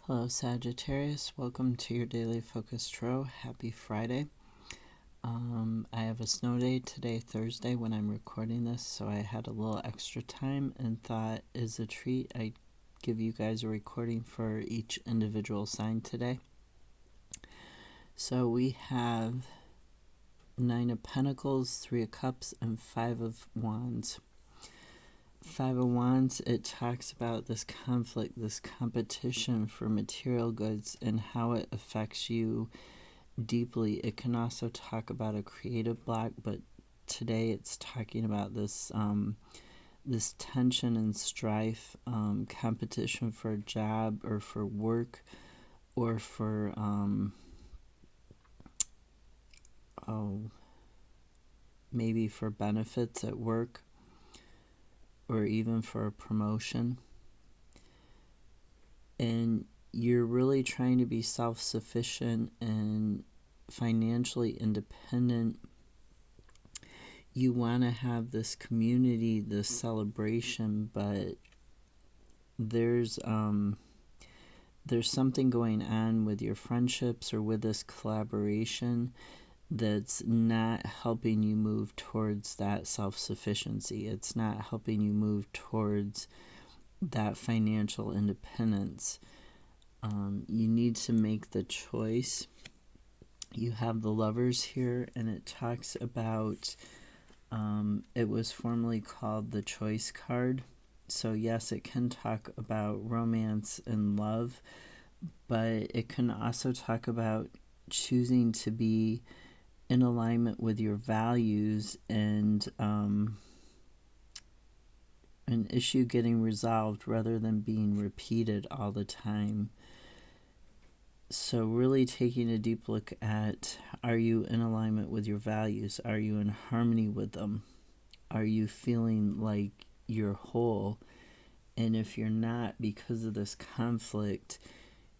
Hello, Sagittarius. Welcome to your daily focus tarot. Happy Friday. I have a snow day today, Thursday, when I'm recording this, so I had a little extra time and thought, as a treat, I'd give you guys a recording for each individual sign today. So we have Nine of Pentacles, Three of Cups, and Five of Wands. Five of Wands, it talks about this conflict, this competition for material goods and how it affects you deeply. It can also talk about a creative block, but today it's talking about this this tension and strife, competition for a job or for work or for maybe for benefits at work, or even for a promotion. And you're really trying to be self-sufficient and financially independent. You want to have this community, this celebration, but there's something going on with your friendships or with this collaboration that's not helping you move towards that self-sufficiency. It's not helping you move towards that financial independence. You need to make the choice. You have the Lovers here, and it talks about, it was formerly called the Choice card. So yes, it can talk about romance and love, but it can also talk about choosing to be in alignment with your values and an issue getting resolved rather than being repeated all the time. So really taking a deep look at, are you in alignment with your values? Are you in harmony with them? Are you feeling like you're whole? And if you're not, because of this conflict,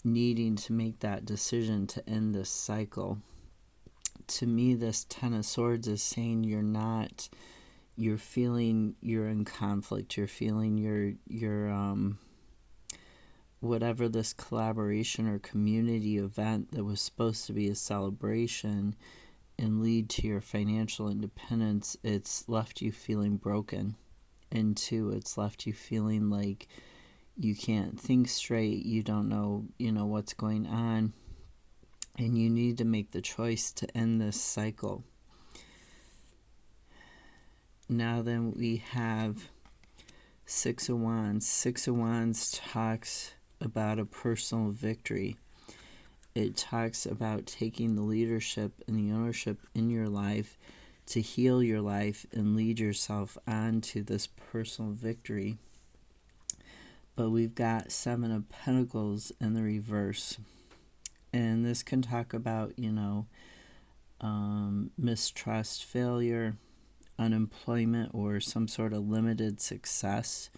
needing to make that decision to end this cycle. To me, this Ten of Swords is saying you're not, you're feeling you're in conflict, you're feeling you're whatever this collaboration or community event that was supposed to be a celebration and lead to your financial independence, it's left you feeling broken. And two, it's left you feeling like you can't think straight, you don't know, what's going on, and you need to make the choice to end this cycle. Now then, we have Six of Wands. Six of Wands talks about a personal victory. It talks about taking the leadership and the ownership in your life to heal your life and lead yourself on to this personal victory. But we've got Seven of Pentacles in the reverse. And this can talk about, mistrust, failure, unemployment, or some sort of limited success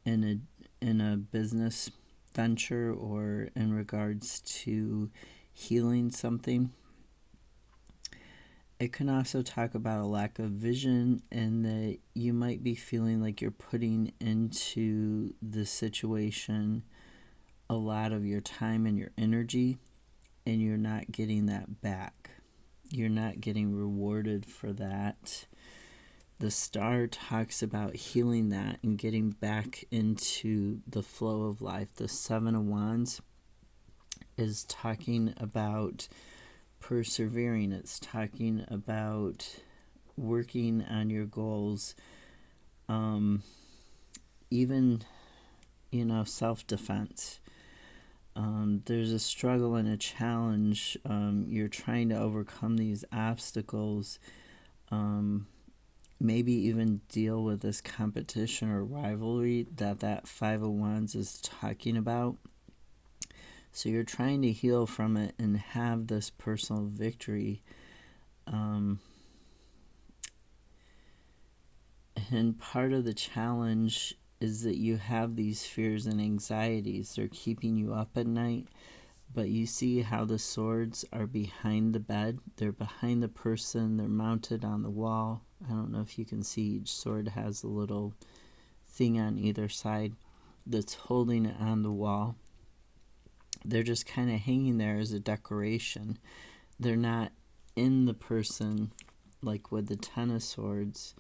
in a business venture or in regards to healing something. It can also talk about a lack of vision, and that you might be feeling like you're putting into the situation a lot of your time and your energy, and you're not getting that back. You're not getting rewarded for that. The Star talks about healing that and getting back into the flow of life. The Seven of Wands is talking about persevering. It's talking about working on your goals. Even, self-defense. There's a struggle and a challenge. You're trying to overcome these obstacles. Maybe even deal with this competition or rivalry that Five of Wands is talking about. So you're trying to heal from it and have this personal victory. And part of the challenge is that you have these fears and anxieties. They're keeping you up at night. But you see how the swords are behind the bed. They're behind the person. They're mounted on the wall. I don't know if you can see, each sword has a little thing on either side that's holding it on the wall. they're just kind of hanging there as a decoration. They're not in the person, like with the Ten of Swords.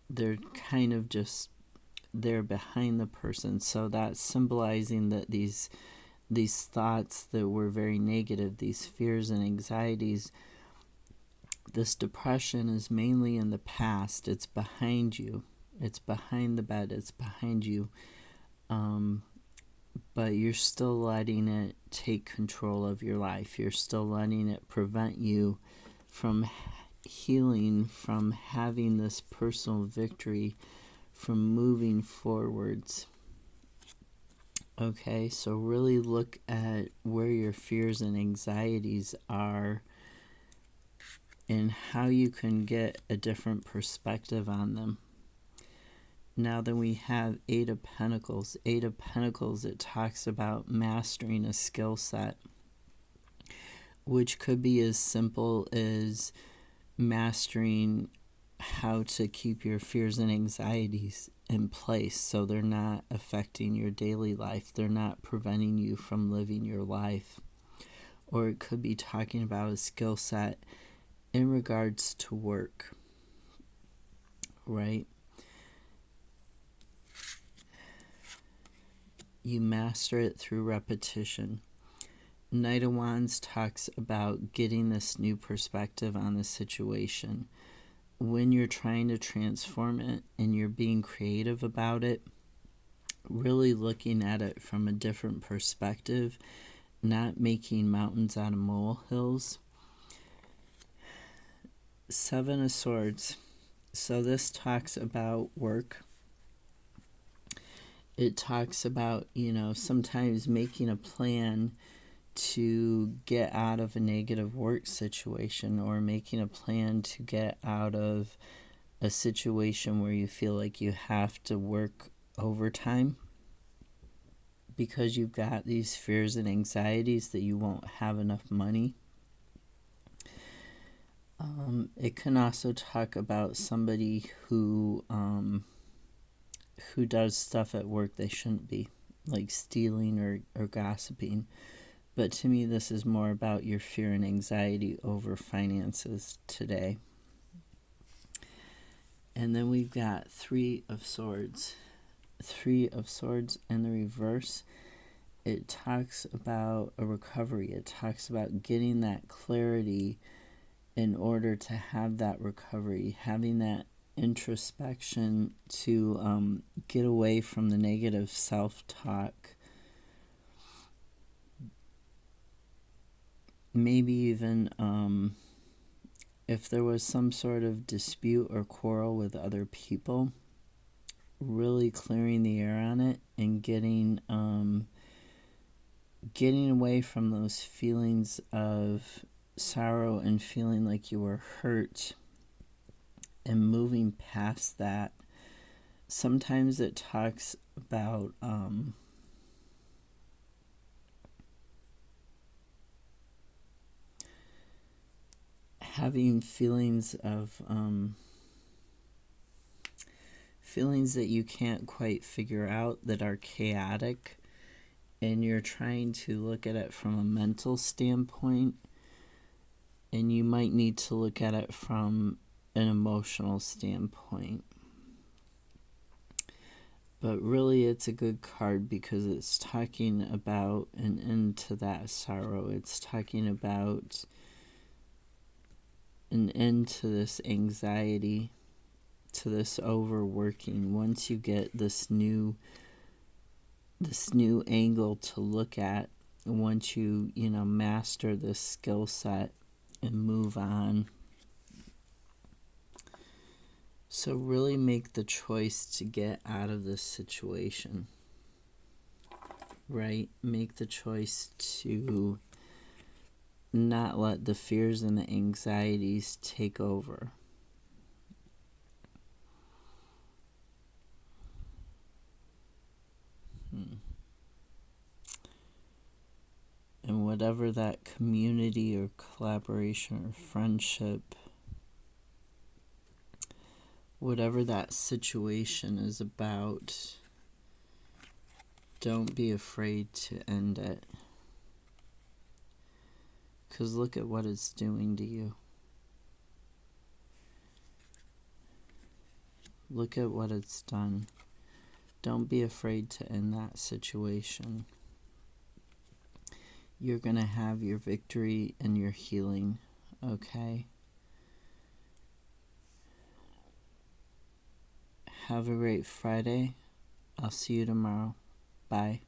They're kind of just there behind the person. So that's symbolizing that these thoughts that were very negative, these fears and anxieties, this depression is mainly in the past. It's behind you. It's behind the bed. It's behind you. But you're still letting it take control of your life. You're still letting it prevent you from healing, from having this personal victory, from moving forwards. Okay, so really look at where your fears and anxieties are and how you can get a different perspective on them. Now then we have Eight of Pentacles. Eight of Pentacles, it talks about mastering a skill set, which could be as simple as mastering how to keep your fears and anxieties in place so they're not affecting your daily life. They're not preventing you from living your life. Or it could be talking about a skill set in regards to work, right? You master it through repetition. Knight of Wands talks about getting this new perspective on the situation. When you're trying to transform it and you're being creative about it, really looking at it from a different perspective, not making mountains out of molehills. Seven of Swords. So this talks about work. It talks about, sometimes making a plan to get out of a negative work situation, or making a plan to get out of a situation where you feel like you have to work overtime because you've got these fears and anxieties that you won't have enough money. It can also talk about somebody who does stuff at work they shouldn't be, like stealing or gossiping. But to me, this is more about your fear and anxiety over finances today. And then we've got Three of Swords. Three of Swords in the reverse. It talks about a recovery. It talks about getting that clarity in order to have that recovery, having that introspection to get away from the negative self-talk. Maybe even if there was some sort of dispute or quarrel with other people, really clearing the air on it and getting away from those feelings of sorrow and feeling like you were hurt and moving past that. Sometimes it talks about having feelings of feelings that you can't quite figure out, that are chaotic, and you're trying to look at it from a mental standpoint, and you might need to look at it from an emotional standpoint. But really it's a good card because it's talking about an end to that sorrow. It's talking about an end to this anxiety, to this overworking. Once you get this new angle to look at, once you master this skill set and move on. So really make the choice to get out of this situation, right? Make the choice to not let the fears and the anxieties take over. And whatever that community or collaboration or friendship, whatever that situation is about, don't be afraid to end it. Because look at what it's doing to you. Look at what it's done. Don't be afraid to end that situation. You're going to have your victory and your healing, okay? Have a great Friday. I'll see you tomorrow. Bye.